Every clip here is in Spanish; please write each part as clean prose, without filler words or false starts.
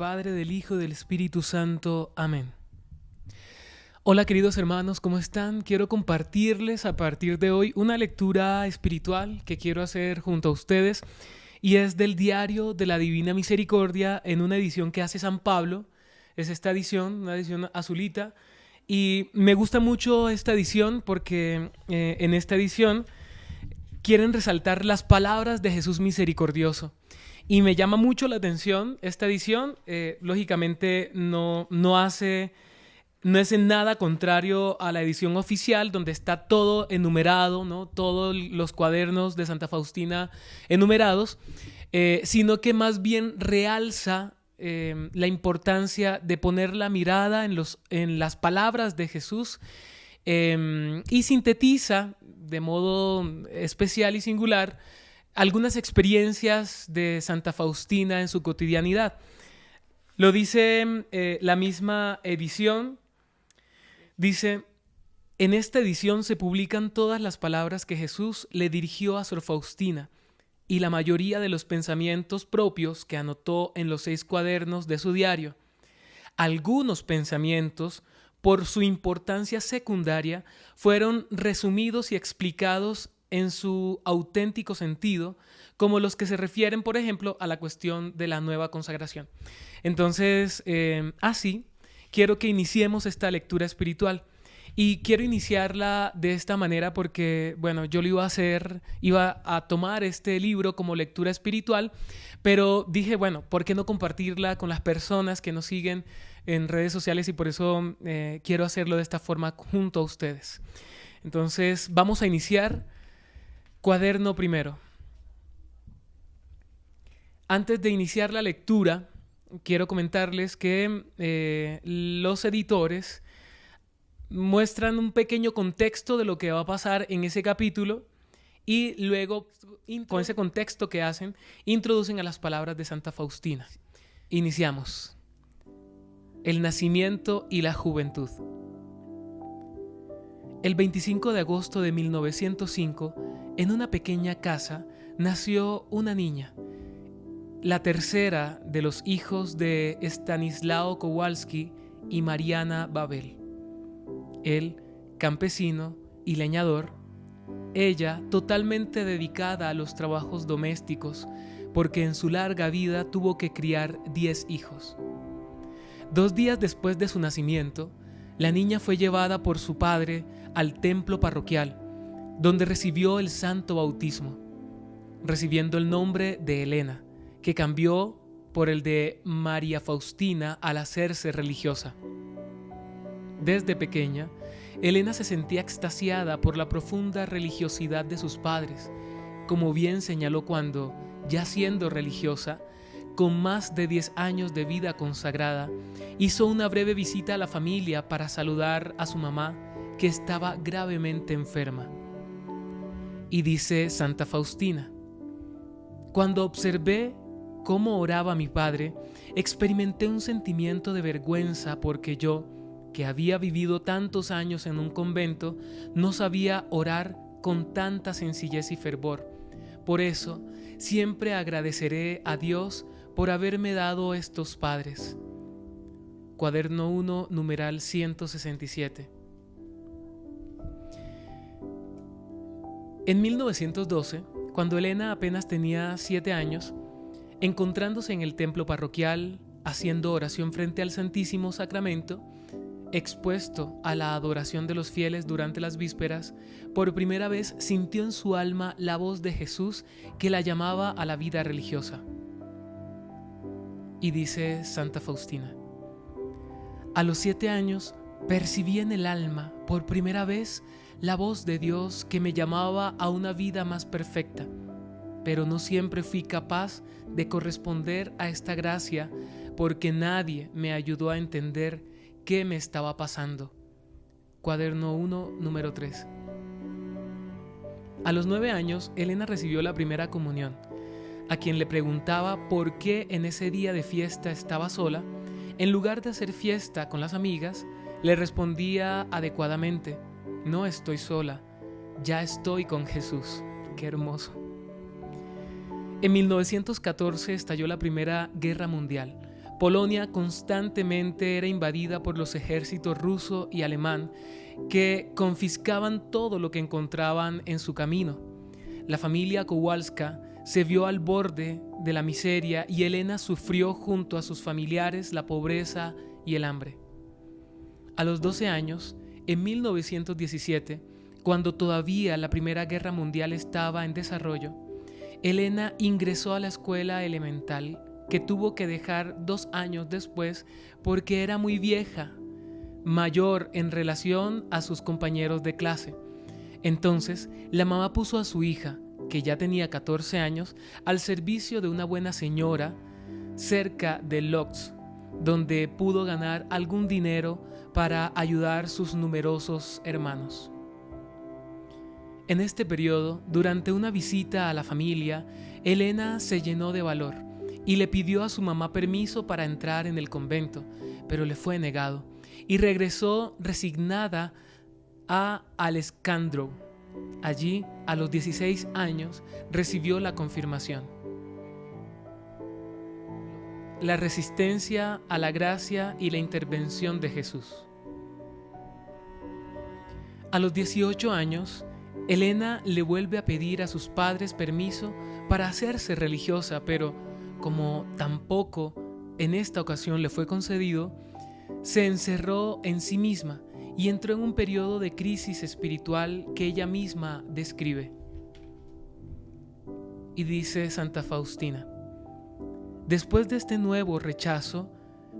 Padre, del Hijo y del Espíritu Santo. Amén. Hola queridos hermanos, ¿cómo están? Quiero compartirles a partir de hoy una lectura espiritual que quiero hacer junto a ustedes y es del Diario de la Divina Misericordia en una edición que hace San Pablo. Es esta edición, una edición azulita, y me gusta mucho esta edición porque en esta edición quieren resaltar las palabras de Jesús misericordioso. Y me llama mucho la atención esta edición. Lógicamente no es en nada contrario a la edición oficial, donde está todo enumerado, ¿no? Todos los cuadernos de Santa Faustina enumerados, sino que más bien realza la importancia de poner la mirada en las palabras de Jesús y sintetiza de modo especial y singular algunas experiencias de Santa Faustina en su cotidianidad. Lo dice la misma edición. Dice: en esta edición se publican todas las palabras que Jesús le dirigió a Sor Faustina y la mayoría de los pensamientos propios que anotó en los 6 cuadernos de su diario. Algunos pensamientos, por su importancia secundaria, fueron resumidos y explicados en su auténtico sentido, como los que se refieren, por ejemplo, a la cuestión de la nueva consagración. Entonces, así, quiero que iniciemos esta lectura espiritual. Y quiero iniciarla de esta manera porque, bueno, yo lo iba a tomar este libro como lectura espiritual, pero dije, bueno, ¿por qué no compartirla con las personas que nos siguen en redes sociales? Y por eso quiero hacerlo de esta forma junto a ustedes. Entonces, vamos a iniciar cuaderno primero. Antes de iniciar la lectura, quiero comentarles que los editores muestran un pequeño contexto de lo que va a pasar en ese capítulo y luego, con ese contexto que hacen, introducen a las palabras de Santa Faustina. Iniciamos. El nacimiento y la juventud. El 25 de agosto de 1905, en una pequeña casa, nació una niña, la tercera de los hijos de Stanislao Kowalski y Mariana Babel. Él, campesino y leñador; ella, totalmente dedicada a los trabajos domésticos, porque en su larga vida tuvo que criar 10 hijos. 2 días después de su nacimiento, la niña fue llevada por su padre al templo parroquial, donde recibió el santo bautismo, recibiendo el nombre de Elena, que cambió por el de María Faustina al hacerse religiosa. Desde pequeña, Elena se sentía extasiada por la profunda religiosidad de sus padres, como bien señaló cuando, ya siendo religiosa, con más de 10 años de vida consagrada, hizo una breve visita a la familia para saludar a su mamá, que estaba gravemente enferma. Y dice Santa Faustina: cuando observé cómo oraba mi padre, experimenté un sentimiento de vergüenza porque yo, que había vivido tantos años en un convento, no sabía orar con tanta sencillez y fervor. Por eso, siempre agradeceré a Dios por haberme dado estos padres. Cuaderno 1, numeral 167. En 1912, cuando Elena apenas tenía 7 años, encontrándose en el templo parroquial, haciendo oración frente al Santísimo Sacramento, expuesto a la adoración de los fieles durante las vísperas, por primera vez sintió en su alma la voz de Jesús que la llamaba a la vida religiosa. Y dice Santa Faustina: a los 7 años percibí en el alma por primera vez la voz de Dios que me llamaba a una vida más perfecta, pero no siempre fui capaz de corresponder a esta gracia porque nadie me ayudó a entender qué me estaba pasando. Cuaderno 1, número 3. A los 9 años, Elena recibió la primera comunión. A quien le preguntaba por qué en ese día de fiesta estaba sola, en lugar de hacer fiesta con las amigas, le respondía adecuadamente: no estoy sola, ya estoy con Jesús. Qué hermoso. En 1914 estalló la Primera Guerra Mundial, Polonia constantemente era invadida por los ejércitos ruso y alemán que confiscaban todo lo que encontraban en su camino. La familia Kowalska se vio al borde de la miseria y Elena sufrió junto a sus familiares la pobreza y el hambre. A los 12 años, en 1917, cuando todavía la Primera Guerra Mundial estaba en desarrollo, Elena ingresó a la escuela elemental que tuvo que dejar 2 años después porque era muy vieja, mayor en relación a sus compañeros de clase. Entonces, la mamá puso a su hija, que ya tenía 14 años, al servicio de una buena señora cerca de Lodz, donde pudo ganar algún dinero para ayudar a sus numerosos hermanos. En este periodo, durante una visita a la familia, Elena se llenó de valor y le pidió a su mamá permiso para entrar en el convento, pero le fue negado y regresó resignada a Alexandrów. Allí, a los 16 años, recibió la confirmación. La resistencia a la gracia y la intervención de Jesús. A los 18 años, Elena le vuelve a pedir a sus padres permiso para hacerse religiosa, pero como tampoco en esta ocasión le fue concedido, se encerró en sí misma y entró en un periodo de crisis espiritual que ella misma describe. Y dice Santa Faustina: después de este nuevo rechazo,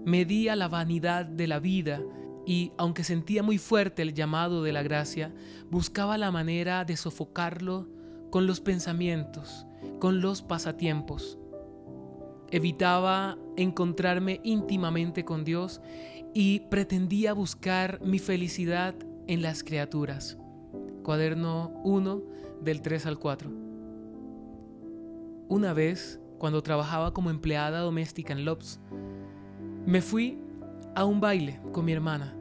me di a la vanidad de la vida y, aunque sentía muy fuerte el llamado de la gracia, buscaba la manera de sofocarlo con los pensamientos, con los pasatiempos. Evitaba encontrarme íntimamente con Dios y pretendía buscar mi felicidad en las criaturas. Cuaderno 1, del 3 al 4. Una vez, cuando trabajaba como empleada doméstica en Lodz, me fui a un baile con mi hermana,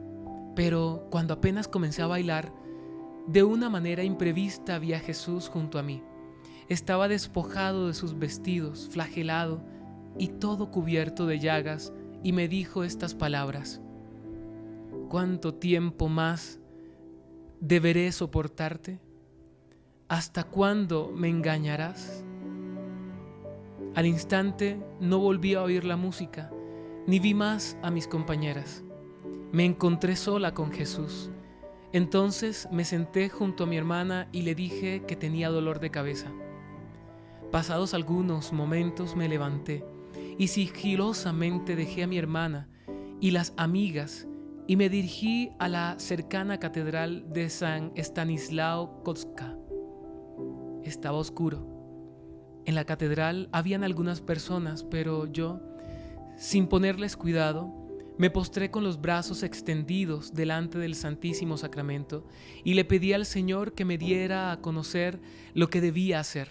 pero cuando apenas comencé a bailar, de una manera imprevista vi a Jesús junto a mí. Estaba despojado de sus vestidos, flagelado y todo cubierto de llagas, y me dijo estas palabras: ¿cuánto tiempo más deberé soportarte? ¿Hasta cuándo me engañarás? Al instante no volví a oír la música, ni vi más a mis compañeras. Me encontré sola con Jesús. Entonces me senté junto a mi hermana y le dije que tenía dolor de cabeza. Pasados algunos momentos me levanté y sigilosamente dejé a mi hermana y las amigas y me dirigí a la cercana catedral de San Stanislao Kostka. Estaba oscuro. En la catedral habían algunas personas, pero yo, sin ponerles cuidado, me postré con los brazos extendidos delante del Santísimo Sacramento y le pedí al Señor que me diera a conocer lo que debía hacer.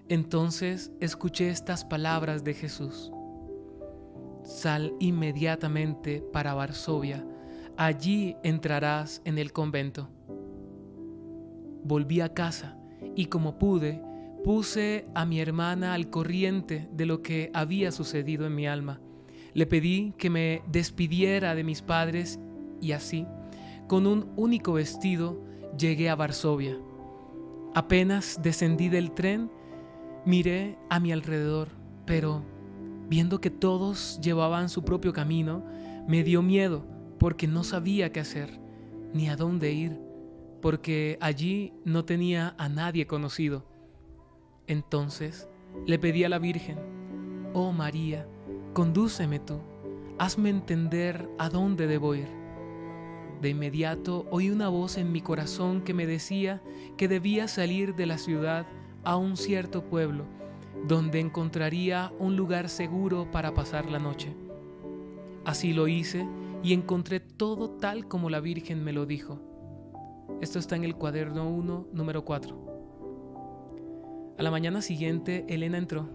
Entonces escuché estas palabras de Jesús: sal inmediatamente para Varsovia, allí entrarás en el convento. Volví a casa y, como pude, puse a mi hermana al corriente de lo que había sucedido en mi alma. Le pedí que me despidiera de mis padres y así, con un único vestido, llegué a Varsovia. Apenas descendí del tren, miré a mi alrededor, pero viendo que todos llevaban su propio camino, me dio miedo porque no sabía qué hacer, ni a dónde ir, porque allí no tenía a nadie conocido. Entonces le pedí a la Virgen: oh María, condúceme tú, hazme entender a dónde debo ir. De inmediato oí una voz en mi corazón que me decía que debía salir de la ciudad a un cierto pueblo, donde encontraría un lugar seguro para pasar la noche. Así lo hice y encontré todo tal como la Virgen me lo dijo. Esto está en el cuaderno 1, número 4. A la mañana siguiente, Elena entró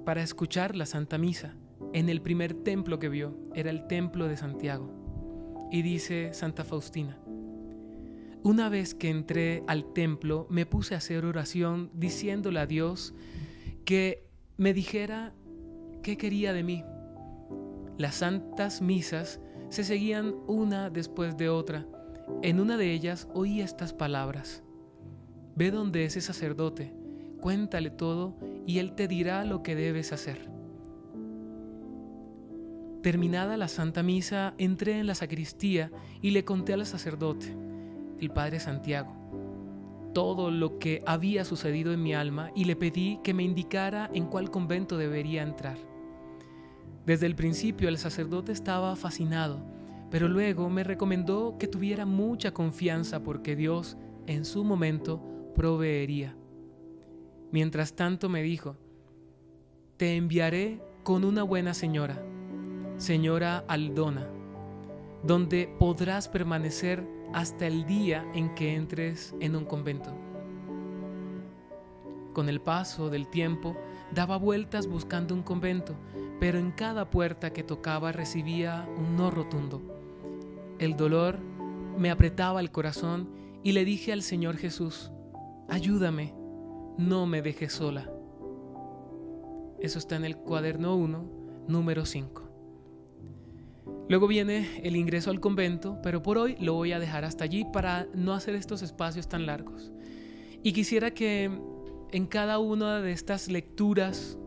para escuchar la Santa Misa en el primer templo que vio. Era el templo de Santiago. Y dice Santa Faustina: una vez que entré al templo, me puse a hacer oración diciéndole a Dios que me dijera qué quería de mí. Las santas misas se seguían una después de otra. En una de ellas oí estas palabras: ve donde ese sacerdote, cuéntale todo y él te dirá lo que debes hacer. Terminada la Santa Misa, entré en la sacristía y le conté al sacerdote, el Padre Santiago, todo lo que había sucedido en mi alma y le pedí que me indicara en cuál convento debería entrar. Desde el principio el sacerdote estaba fascinado, pero luego me recomendó que tuviera mucha confianza porque Dios, en su momento, proveería. Mientras tanto me dijo: te enviaré con una buena señora Aldona, donde podrás permanecer hasta el día en que entres en un convento. Con el paso del tiempo, daba vueltas buscando un convento, pero en cada puerta que tocaba recibía un no rotundo. El dolor me apretaba el corazón y le dije al Señor Jesús: ayúdame, no me dejes sola. Eso está en el cuaderno 1, número 5. Luego viene el ingreso al convento, pero por hoy lo voy a dejar hasta allí para no hacer estos espacios tan largos. Y quisiera que en cada una de estas lecturas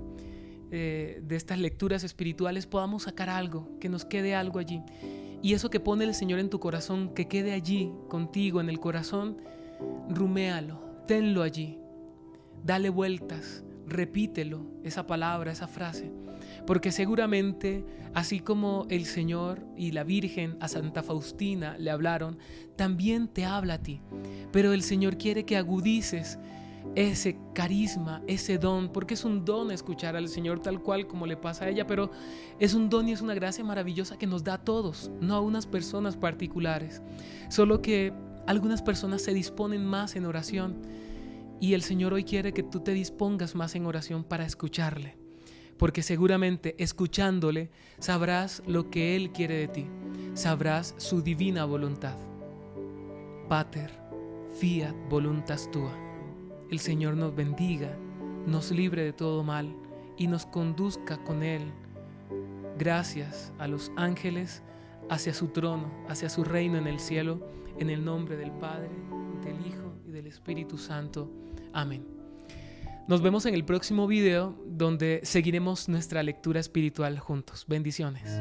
espirituales podamos sacar algo, que nos quede algo allí. Y eso que pone el Señor en tu corazón, que quede allí contigo en el corazón, ruméalo, tenlo allí, dale vueltas, repítelo, esa palabra, esa frase. Porque seguramente, así como el Señor y la Virgen a Santa Faustina le hablaron, también te habla a ti. Pero el Señor quiere que agudices ese carisma, ese don, porque es un don escuchar al Señor tal cual como le pasa a ella, pero es un don y es una gracia maravillosa que nos da a todos, no a unas personas particulares. Solo que algunas personas se disponen más en oración y el Señor hoy quiere que tú te dispongas más en oración para escucharle. Porque seguramente escuchándole sabrás lo que Él quiere de ti, sabrás su divina voluntad. Pater, fiat voluntas tua. El Señor nos bendiga, nos libre de todo mal y nos conduzca con Él, gracias a los ángeles, hacia su trono, hacia su reino en el cielo, en el nombre del Padre, del Hijo y del Espíritu Santo. Amén. Nos vemos en el próximo video donde seguiremos nuestra lectura espiritual juntos. Bendiciones.